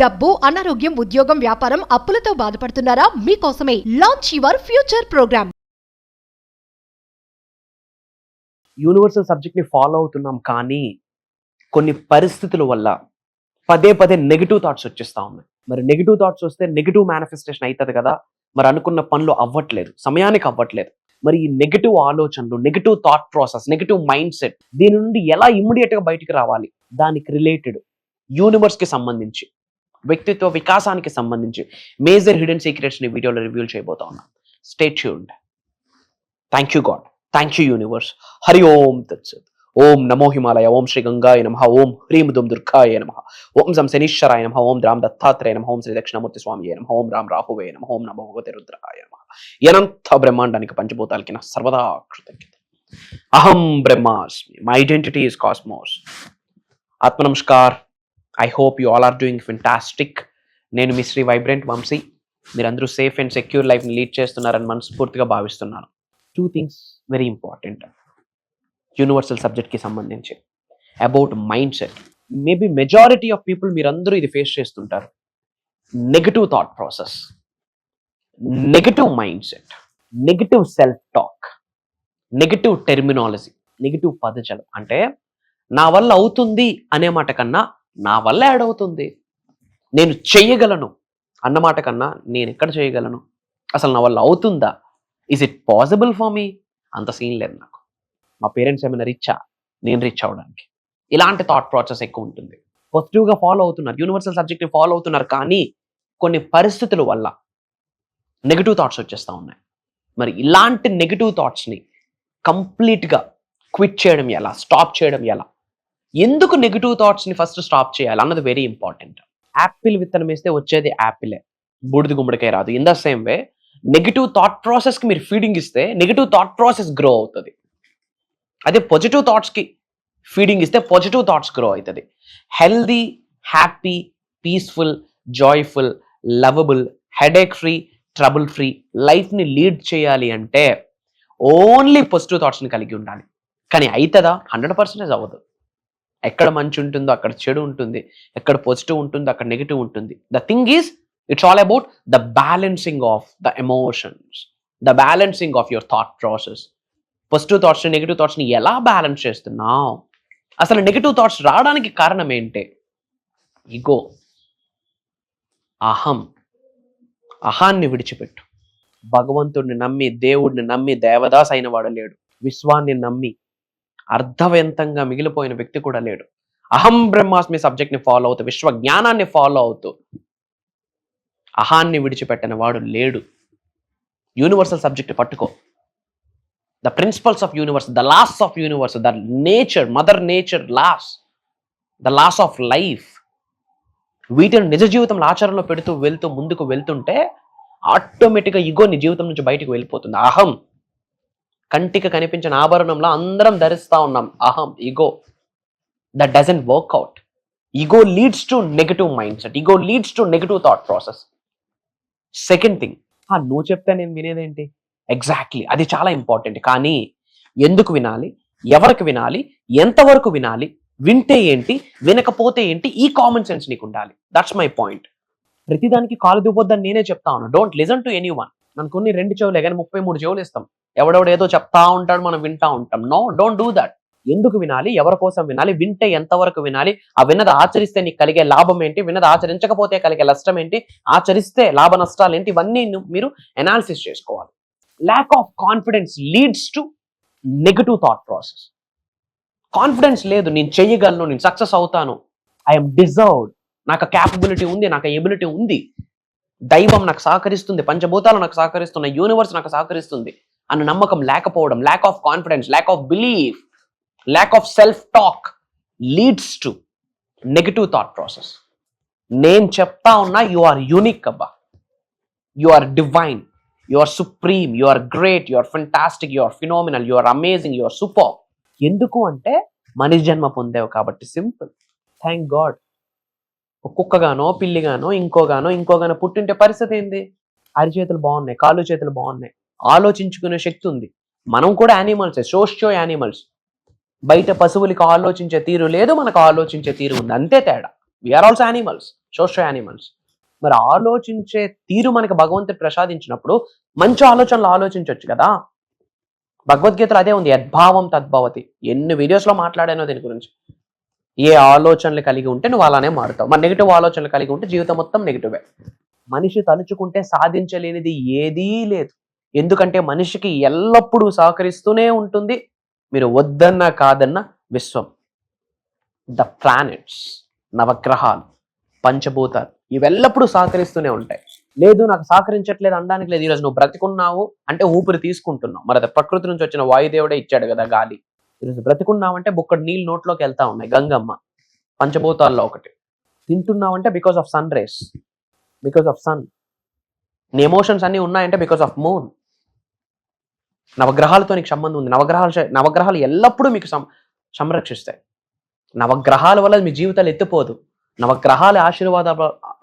డబ్బు, అనారోగ్యం, ఉద్యోగం, వ్యాపారం, అప్పులతో బాధపడుతున్నారా? మీకోసమే launch your future programme. Universal సబ్జెక్ట్ని ఫాలో అవుతున్నాం, కానీ కొన్ని పరిస్థితుల వల్ల పదే పదే నెగిటివ్ థాట్స్ వచ్చేస్తా ఉన్నాయి. మరి నెగిటివ్ థాట్స్ వస్తే నెగిటివ్ మేనిఫెస్టేషన్ అవుతుంది కదా. మరి అనుకున్న పనులు అవ్వట్లేదు, సమయానికి అవ్వట్లేదు. మరి ఈ నెగిటివ్ ఆలోచనలు, negative thought process, negative mind set, దీని నుండి ఎలా ఇమ్మీడియట్గా బయటికి రావాలి? దానికి రిలేటెడ్ యూనివర్స్కి సంబంధించి, వ్యక్తిత్వ వికాసానికి సంబంధించి మేజర్ హిడెన్ సీక్రెట్స్ని వీడియోలో రివ్యూ చేయబోతా ఉన్నాం. Stay tuned. Thank you God, thank you universe. హరి ఓం తత్సత్. ఓం నమో హిమాలయ, ఓం శ్రీ గంగాయ నమః, ఓం హ్రీం దుమ్ దుర్గాయ నమః, ఓం సం శనీశ్వరాయ నమః, ఓం రామ్ దత్తాత్రేయ నమః, ఓం శ్రీ దక్షిణమూర్తి స్వామియే నమః, ఓం రామ్ రాహువే నమః, ఓం నమో భగవతే రుద్రాయ నమః. అనంత బ్రహ్మాండానికి పంచభూతాలకి నా సర్వదా కృతజ్ఞత. అహం బ్రహ్మాస్మి, మై ఐడెంటిటీ ఇస్ కాస్మోస్. ఆత్మ నమస్కార్. I hope you all are doing fantastic. నేను మీ శ్రీ వైబ్రెంట్ వంశీ. మీరందరూ సేఫ్ అండ్ సెక్యూర్ లైఫ్ని లీడ్ చేస్తున్నారని మనస్ఫూర్తిగా భావిస్తున్నాను. 2 థింగ్స్ వెరీ ఇంపార్టెంట్ యూనివర్సల్ సబ్జెక్ట్కి సంబంధించి, about mind set. Maybe majority of people మీరందరూ ఇది ఫేస్ చేస్తుంటారు. Negative thought process, negative mind set, negative self talk, negative terminology, negative పదజలం. అంటే నా వల్ల అవుతుంది అనే మాట కన్నా నా వల్ల యాడ్ అవుతుంది, నేను చెయ్యగలను అన్నమాట కన్నా నేను ఎక్కడ చేయగలను, అసలు నా వల్ల అవుతుందా, is it possible for me, అంత సీన్ లేదు నాకు. మా పేరెంట్స్ ఏమైనా రిచ్చా, నేను రిచ్ అవడానికి, ఇలాంటి థాట్ ప్రాసెస్ ఎక్కువ ఉంటుంది. పాజిటివ్గా ఫాలో అవుతున్నారు, యూనివర్సల్ సబ్జెక్ట్ని ఫాలో అవుతున్నారు, కానీ కొన్ని పరిస్థితుల వల్ల నెగిటివ్ థాట్స్ వచ్చేస్తూ ఉన్నాయి. మరి ఇలాంటి నెగిటివ్ థాట్స్ని కంప్లీట్గా క్విట్ చేయడం ఎలా, స్టాప్ చేయడం ఎలా, ఎందుకు నెగిటివ్ థాట్స్ని ఫస్ట్ స్టాప్ చేయాలి అన్నది వెరీ ఇంపార్టెంట్. యాపిల్ విత్తనం వేస్తే వచ్చేది యాపిలే, బూడిద గుమ్మడికాయ రాదు. In the same way negative thought ప్రాసెస్కి మీరు ఫీడింగ్ ఇస్తే నెగిటివ్ థాట్ ప్రాసెస్ గ్రో అవుతుంది. అదే పాజిటివ్ థాట్స్కి ఫీడింగ్ ఇస్తే పాజిటివ్ థాట్స్ గ్రో అవుతుంది. Healthy, happy, peaceful, joyful, lovable, headache free, trouble free లైఫ్ని లీడ్ చేయాలి అంటే ఓన్లీ పాజిటివ్ థాట్స్ని కలిగి ఉండాలి. కానీ అవుతుందా? 100% అవ్వదు. ఎక్కడ మంచి ఉంటుందో అక్కడ చెడు ఉంటుంది, ఎక్కడ పాజిటివ్ ఉంటుందో అక్కడ నెగిటివ్ ఉంటుంది. The thing is, it's all about the balancing of the emotions, the balancing of your thought process. Positive థాట్స్ని, నెగిటివ్ థాట్స్ని ఎలా బ్యాలెన్స్ చేస్తున్నావు? అసలు నెగిటివ్ థాట్స్ రావడానికి కారణం ఏంటి? ఈగో, అహం. అహాన్ని విడిచిపెట్టు. భగవంతుడిని నమ్మి, దేవుడిని నమ్మి దేవదాస్ అయిన వాడు లేడు. విశ్వాన్ని నమ్మి అర్థవంతంగా మిగిలిపోయిన వ్యక్తి కూడా లేడు. అహం బ్రహ్మాస్మి సబ్జెక్ట్ని ఫాలో అవుతూ, విశ్వ జ్ఞానాన్ని ఫాలో అవుతూ అహాన్ని విడిచిపెట్టిన వాడు లేడు. యూనివర్సల్ సబ్జెక్ట్ పట్టుకో. The principles of universe, the laws of universe, the nature, mother nature laws, the laws of life, వీటిని నిజ జీవితంలో ఆచరణలో పెడుతూ వెళ్తూ ముందుకు వెళ్తుంటే ఆటోమేటిక్గా ఈగో నీ జీవితం నుంచి బయటకు వెళ్ళిపోతుంది. అహం కంటికి కనిపించిన ఆభరణంలో అందరం ధరిస్తా ఉన్నాం. అహం, ego, that doesn't work out. Ego leads to negative mind set, ego leads to negative thought process. Second thing, నువ్వు చెప్తే నేను వినేదేంటి? ఎగ్జాక్ట్లీ, అది చాలా ఇంపార్టెంట్. కానీ ఎందుకు వినాలి, ఎవరికి వినాలి, ఎంతవరకు వినాలి, వింటే ఏంటి, వినకపోతే ఏంటి, ఈ కామన్ సెన్స్ నీకు ఉండాలి. That's my point. ప్రతిదానికి కాలు దివ్వొద్దని నేనే చెప్తా ఉన్నా. Don't listen to anyone. మనకున్ని 2 చెవులే కానీ 33 చెవులు ఇస్తాం. ఎవడెవడు ఏదో చెప్తా ఉంటాడు, మనం వింటా ఉంటాం. No, don't do that. ఎందుకు వినాలి, ఎవరి కోసం వినాలి, వింటే ఎంతవరకు వినాలి, ఆ విన్నది ఆచరిస్తే నీకు కలిగే లాభం ఏంటి, విన్నది ఆచరించకపోతే కలిగే నష్టం ఏంటి, ఆచరిస్తే లాభ నష్టాలు ఏంటి, ఇవన్నీ మీరు అనాలిసిస్ చేసుకోవాలి. Lakh of confidence leads to negative thought process. Confidence లేదు, నేను చెయ్యగలను, నేను సక్సెస్ అవుతాను, ఐఎమ్ డిజర్వ్డ్, నాకు క్యాపబిలిటీ ఉంది, నాకు ఎబిలిటీ ఉంది, దైవం నాకు సహకరిస్తుంది, పంచభూతాలు నాకు సహకరిస్తున్నాయి, యూనివర్స్ నాకు సహకరిస్తుంది అన్న నమ్మకం లేకపోవడం, lack of confidence, lack of belief, lack of self talk leads to negative thought process. నేను చెప్తా ఉన్నా, యు ఆర్ యూనిక్ అబ్బా, you are divine, you are supreme, you are great, you are fantastic, you are phenomenal, you are amazing, you are super. ఎందుకు అంటే మనిషి జన్మ పొందేవు కాబట్టి. సింపుల్. Thank God. కుక్కగానో, పిల్లిగానో, ఇంకోగానో పుట్టింటే పరిస్థితి ఏంది? అరిచేతులు బాగున్నాయి, కాళ్ళు చేతులు బాగున్నాయి, ఆలోచించుకునే శక్తి ఉంది. మనం కూడా యానిమల్స్, సోషియో యానిమల్స్. బయట పశువులకి ఆలోచించే తీరు లేదు, మనకు ఆలోచించే తీరు ఉంది, అంతే తేడా. We are also animals, social animals. మరి ఆలోచించే తీరు మనకి భగవంతుడు ప్రసాదించినప్పుడు మంచి ఆలోచనలు ఆలోచించవచ్చు కదా. భగవద్గీతలో అదే ఉంది, యద్భావం తద్భవతి. ఎన్ని వీడియోస్లో మాట్లాడానో దీని గురించి. ఏ ఆలోచనలు కలిగి ఉంటే నువ్వు అలానే మారుతావు. మరి నెగిటివ్ ఆలోచనలు కలిగి ఉంటే జీవితం మొత్తం నెగిటివే. మనిషి తలుచుకుంటే సాధించలేనిది ఏదీ లేదు. ఎందుకంటే మనిషికి ఎల్లప్పుడూ సహకరిస్తూనే ఉంటుంది, మీరు వద్దన్నా కాదన్నా, విశ్వం, ద ప్లానెట్స్, నవగ్రహాలు, పంచభూతాలు ఇవెల్లప్పుడూ సహకరిస్తూనే ఉంటాయి. లేదు నాకు సహకరించట్లేదు అనడానికి లేదు. ఈరోజు నువ్వు బ్రతికున్నావు అంటే ఊపిరి తీసుకుంటున్నావు, మరి అది ప్రకృతి నుంచి వచ్చిన వాయుదేవుడే ఇచ్చాడు కదా గాలి. ఈరోజు బ్రతికున్నావు అంటే బుక్కడు నీళ్ళు నోట్లోకి వెళ్తా ఉన్నాయి, గంగమ్మ, పంచభూతాల్లో ఒకటి. తింటున్నావు అంటే because of sun rays, because of sun. నీ ఎమోషన్స్ అన్నీ ఉన్నాయంటే బికాస్ ఆఫ్ మూన్. నవగ్రహాలతో నీకు సంబంధం ఉంది. నవగ్రహాలు ఎల్లప్పుడూ మీకు సంరక్షిస్తాయి. నవగ్రహాల వల్ల మీ జీవితాలు ఎత్తిపోదు. నవగ్రహాల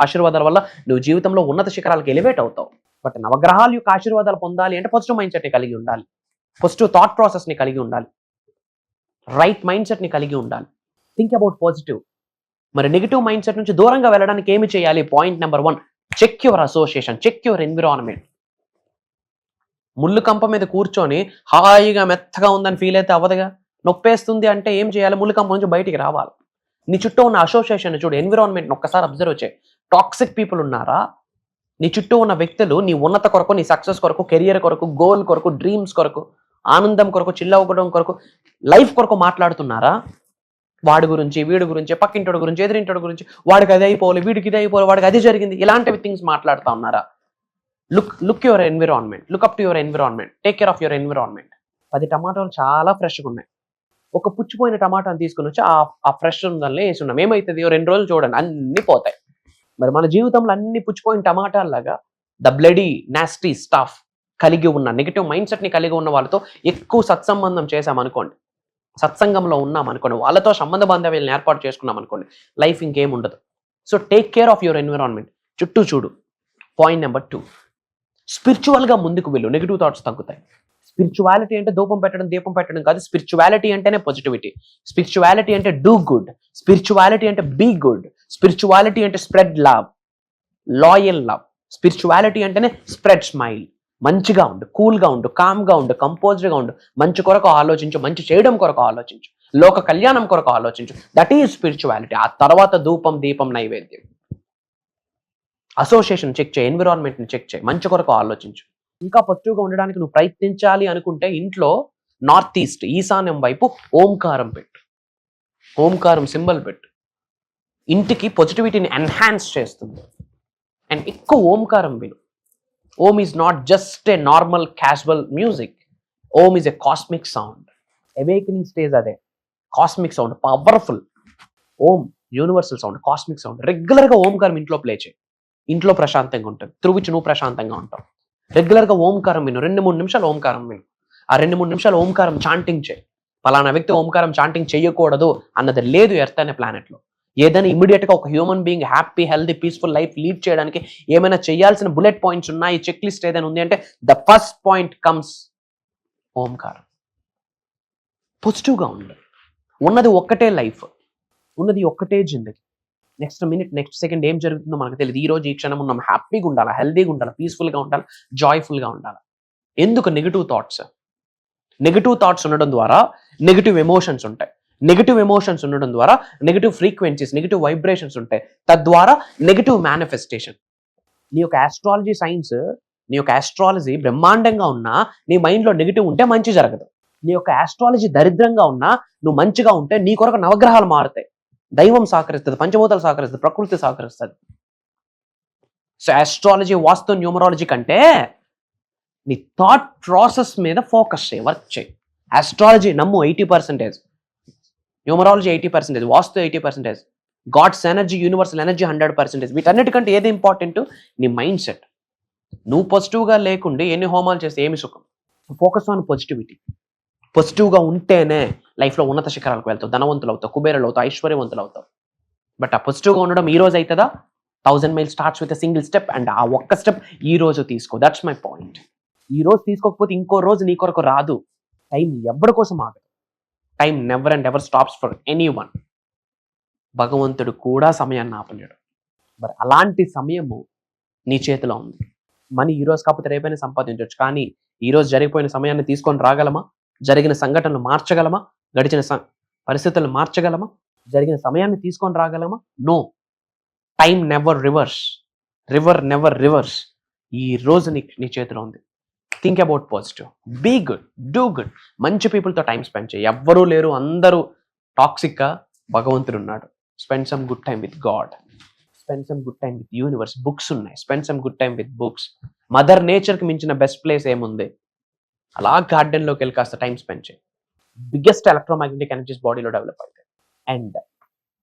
ఆశీర్వాదాల వల్ల నువ్వు జీవితంలో ఉన్నత శిఖరాలకు ఎలివేట్ అవుతావు. బట్ నవగ్రహాల యొక్క ఆశీర్వాదాలు పొందాలి అంటే పాజిటివ్ మైండ్ సెట్ని కలిగి ఉండాలి, పాజిటివ్ థాట్ ప్రాసెస్ని కలిగి ఉండాలి, రైట్ మైండ్ సెట్ని కలిగి ఉండాలి. Think about positive. మరి నెగిటివ్ మైండ్ సెట్ నుంచి దూరంగా వెళ్ళడానికి ఏమి చేయాలి? Point number 1, check your association, check your environment. ముళ్ళు కంప మీద కూర్చొని హాయిగా మెత్తగా ఉందని ఫీల్ అయితే అవ్వదుగా. నొప్పేస్తుంది అంటే ఏం చేయాలి? ముళ్ళు కంప నుంచి బయటికి రావాలి. నీ చుట్టూ ఉన్న అసోసియేషన్ చూడు, ఎన్విరాన్మెంట్ని ఒక్కసారి అబ్జర్వ్ చేయి. టాక్సిక్ పీపుల్ ఉన్నారా? నీ చుట్టూ ఉన్న వ్యక్తులు నీ ఉన్నత కొరకు, నీ సక్సెస్ కొరకు, కెరియర్ కొరకు, గోల్ కొరకు, డ్రీమ్స్ కొరకు, ఆనందం కొరకు, చిల్లవడం కొరకు, లైఫ్ కొరకు మాట్లాడుతున్నారా? వాడి గురించి, వీడి గురించి, పక్కింటోడి గురించి, ఎదురింటోడి గురించి, వాడికి అది అయిపోవాలి, వీడికి ఇది అయిపోవాలి, వాడికి అది జరిగింది, ఇలాంటివి థింగ్స్ మాట్లాడుతూ ఉన్నారా? Look your environment, look up to your environment, take care of your environment. 10 టమాటాలు చాలా ఫ్రెష్గా ఉన్నాయి. ఒక పుచ్చిపోయిన టమాటాను తీసుకుని వచ్చి ఆ ఫ్రెష్ ఉందని వేసి ఉన్నాం. ఏమవుతుంది? 2 రోజులు చూడండి అన్ని పోతాయి. మరి మన జీవితంలో అన్ని పుచ్చిపోయిన టమాటాల్లాగా ద బ్లడీ నాస్టీ స్టాఫ్ కలిగి ఉన్న నెగిటివ్ మైండ్ సెట్ని కలిగి ఉన్న వాళ్ళతో ఎక్కువ సత్సంబంధం చేశామనుకోండి, సత్సంగంలో ఉన్నామనుకోండి, వాళ్ళతో సంబంధ బాంధవ్యాలను ఏర్పాటు చేసుకున్నాం అనుకోండి, లైఫ్ ఇంకేం ఉండదు. So take care of your environment. చుట్టూ చూడు. పాయింట్ నెంబర్ 2, స్పిరిచువల్గా ముందుకు వెళ్ళు, నెగిటివ్ థాట్స్ తగ్గుతాయి. స్పిరిచువాలిటీ అంటే ధూపం పెట్టడం, దీపం పెట్టడం కాదు. స్పిరిచువాలిటీ అంటేనే పాజిటివిటీ. స్పిరిచువాలిటీ అంటే డూ గుడ్. స్పిరిచువాలిటీ అంటే బీ గుడ్. స్పిరిచువాలిటీ అంటే spread love, loyal love. Spirituality అంటేనే స్ప్రెడ్ స్మైల్. మంచిగా ఉండు, కూల్గా ఉండు, కామ్గా ఉండు, కంపోజ్డ్గా ఉండు, మంచి కొరకు ఆలోచించు, మంచి చేయడం కొరకు ఆలోచించు, లోక కళ్యాణం కొరకు ఆలోచించు. That is spirituality. ఆ తర్వాత ధూపం, దీపం, నైవేద్యం. అసోసియేషన్ చెక్ చేయి, ఎన్విరాన్మెంట్ని చెక్ చేయి, మంచి కొరకు ఆలోచించు. ఇంకా పాజిటివ్గా ఉండడానికి నువ్వు ప్రయత్నించాలి అనుకుంటే ఇంట్లో నార్త్ ఈస్ట్, ఈశాన్యం వైపు ఓంకారం పెట్టు, ఓంకారం సింబల్ పెట్టు. ఇంటికి పాజిటివిటీని ఎన్హాన్స్ చేస్తుంది. అండ్ ఎక్కువ ఓంకారం విను. Om is not just a normal casual music. Om is a cosmic sound. Awakening stage అదే, cosmic sound, powerful. Om universal sound, cosmic sound. రెగ్యులర్గా ఓంకారం ఇంట్లో ప్లే చేయి, ఇంట్లో ప్రశాంతంగా ఉంటుంది. త్రూ విచ్ నువ్వు ప్రశాంతంగా ఉంటావు. రెగ్యులర్గా ఓంకారం విను, 2-3 నిమిషాలు ఓంకారం విను. ఆ 2-3 నిమిషాలు ఓంకారం చాంటింగ్ చేయి. పలానా వ్యక్తి ఓంకారం చాంటింగ్ చేయకూడదు అన్నది లేదు ఎర్త్ అనే ప్లానెట్లో. ఏదైనా ఇమీడియట్గా ఒక human being happy, healthy, peaceful life lead చేయడానికి ఏమైనా చేయాల్సిన బుల్లెట్ పాయింట్స్ ఉన్నాయి, చెక్ లిస్ట్ ఏదైనా ఉంది అంటే ద ఫస్ట్ పాయింట్ కమ్స్ ఓంకారం. పాజిటివ్గా ఉండు. ఉన్నది ఒక్కటే లైఫ్, ఉన్నది ఒక్కటే జిందగీ. నెక్స్ట్ మినిట్, నెక్స్ట్ సెకండ్ ఏం జరుగుతుందో మనకు తెలియదు. ఈ రోజు ఈ క్షణం ఉన్నాం, హ్యాపీగా ఉండాలి, హెల్దీగా ఉండాలి, పీస్ఫుల్గా ఉండాలి, జాయ్ఫుల్గా ఉండాలి. ఎందుకు? Negative thoughts. నెగిటివ్ థాట్స్ ఉండడం ద్వారా నెగిటివ్ ఎమోషన్స్ ఉంటాయి. నెగిటివ్ ఎమోషన్స్ ఉండడం ద్వారా నెగిటివ్ ఫ్రీక్వెన్సీస్, నెగిటివ్ వైబ్రేషన్స్ ఉంటాయి. తద్వారా నెగిటివ్ మేనిఫెస్టేషన్. నీ యొక్క ఆస్ట్రాలజీ సైన్స్, నీ యొక్క ఆస్ట్రాలజీ బ్రహ్మాండంగా ఉన్నా నీ మైండ్లో నెగిటివ్ ఉంటే మంచి జరగదు. నీ యొక్క ఆస్ట్రాలజీ దరిద్రంగా ఉన్నా నువ్వు మంచిగా ఉంటే నీ కొరకు నవగ్రహాలు మారుతాయి, దైవం సహకరిస్తుంది, పంచభూతాలు సహకరిస్తుంది, ప్రకృతి సహకరిస్తుంది. సో ఆస్ట్రాలజీ, వాస్తు, న్యూమరాలజీ కంటే నీ థాట్ ప్రాసెస్ మీద ఫోకస్ చేయి, వర్క్ చేయి. ఆస్ట్రాలజీ నమ్ము 80%, న్యూమరాలజీ 80%, వాస్తు 80%, గాడ్స్ ఎనర్జీ, యూనివర్సల్ ఎనర్జీ 100%. వీటన్నిటికంటే ఏది ఇంపార్టెంట్? నీ మైండ్ సెట్. నువ్వు పాజిటివ్గా లేకుండా ఎన్ని హోమాలు చేస్తే ఏమి సుఖం? Focus on positivity. పాజిటివ్గా ఉంటేనే లైఫ్లో ఉన్నత శిఖరాలకు వెళ్తావు, ధనవంతులు అవుతావు, కుబేరులు అవుతావు, ఐశ్వర్యవంతులు అవుతావు. బట్ ఆ పాజిటివ్గా ఉండడం ఈ రోజు అవుతుందా? 1000 miles starts with a single step. And ఆ ఒక్క స్టెప్ ఈ రోజు తీసుకో. That's my point. ఈ రోజు తీసుకోకపోతే ఇంకో రోజు నీ కొరకు రాదు. టైం ఎవరి కోసం ఆగదు. Time never and ever stops for any one. భగవంతుడు కూడా సమయాన్ని ఆపలేడు. మరి అలాంటి సమయము నీ చేతిలో ఉంది. మనీ ఈ రోజు కాకపోతే రేపైనా సంపాదించవచ్చు, కానీ ఈ రోజు జరిగిపోయిన సమయాన్ని తీసుకొని రాగలమా? జరిగిన సంఘటనలు మార్చగలమా? గడిచిన పరిస్థితులను మార్చగలమా? జరిగిన సమయాన్ని తీసుకొని రాగలమా? No. Time never reverse, never reverse. ఈ రోజు నీ చేతిలో ఉంది. Think about positive, be good, do good. మంచి పీపుల్తో టైం స్పెండ్ చేయి. ఎవ్వరూ లేరు, అందరూ టాక్సిక్గా, భగవంతుడు ఉన్నాడు. Spend some good time with God, spend some good time with universe. Books ఉన్నాయి, spend some good time with books. Mother నేచర్కి మించిన బెస్ట్ ప్లేస్ ఏముంది? అలా గార్డెన్లోకి వెళ్ళి కాస్త టైం స్పెండ్ చేయి. బిగ్గెస్ట్ ఎలక్ట్రోమాగ్నెటిక్ ఎనర్జీస్ బాడీలో డెవలప్ అవుతాయి. అండ్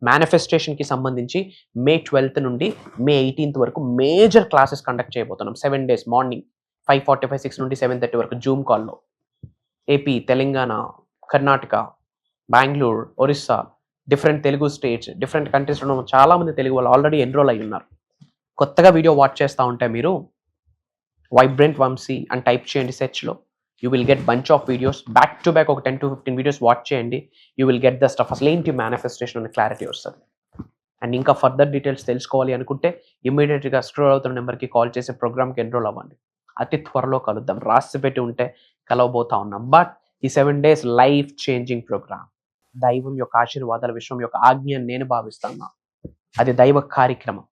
మేనిఫెస్టేషన్కి సంబంధించి May 12th నుండి May 18th వరకు మేజర్ క్లాసెస్ కండక్ట్ చేయబోతున్నాం. 7 days మార్నింగ్ 5:45, 6 నుండి 7:30 వరకు జూమ్ కాల్లో. AP, Telangana, Karnataka, Bengaluru, Orissa, different Telugu states, different కంట్రీస్లో చాలామంది తెలుగు వాళ్ళు ఆల్రెడీ ఎన్రోల్ అయ్యి ఉన్నారు. కొత్తగా వీడియో వాచ్ చేస్తూ ఉంటే మీరు వైబ్రెంట్ వంశీ అని టైప్ చేయండి సెర్చ్లో. You will get bunch of videos, back to back ఒక 10 to 15 వీడియోస్ వాచ్ చేయండి. You will get the stuff. అసలు ఏంటి మేనిఫెస్టేషన్ అనే క్లారిటీ వస్తుంది. అండ్ ఇంకా ఫర్దర్ డీటెయిల్స్ తెలుసుకోవాలి అనుకుంటే ఇమీడియట్గా స్క్రోల్ అవుతున్న నెంబర్కి కాల్ చేసే ప్రోగ్రామ్కి ఎన్రోల్ అవ్వండి. అతి త్వరలో కలుద్దాం. రాసి పెట్టి ఉంటే కలవబోతా ఉన్నాం. బట్ ఈ 7 days లైఫ్ చేంజింగ్ ప్రోగ్రామ్. దైవం యొక్క ఆశీర్వాదాల, విశ్వం యొక్క ఆజ్ఞ నేను భావిస్తాను. అది దైవ కార్యక్రమం.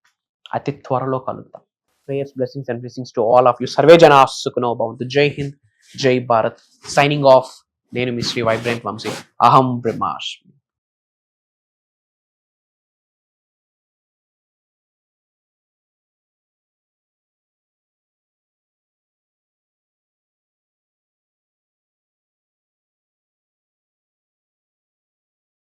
అతి త్వరలో కలుద్దాం. Prayers, blessings and blessings to all of you. Survey జనా సుఖినో భవంతు. జై హింద్, జై భారత్. Signing off. నేను మీ శ్రీ వైబ్రెంట్ వంశీ. అహం బ్రహ్మాస్మి.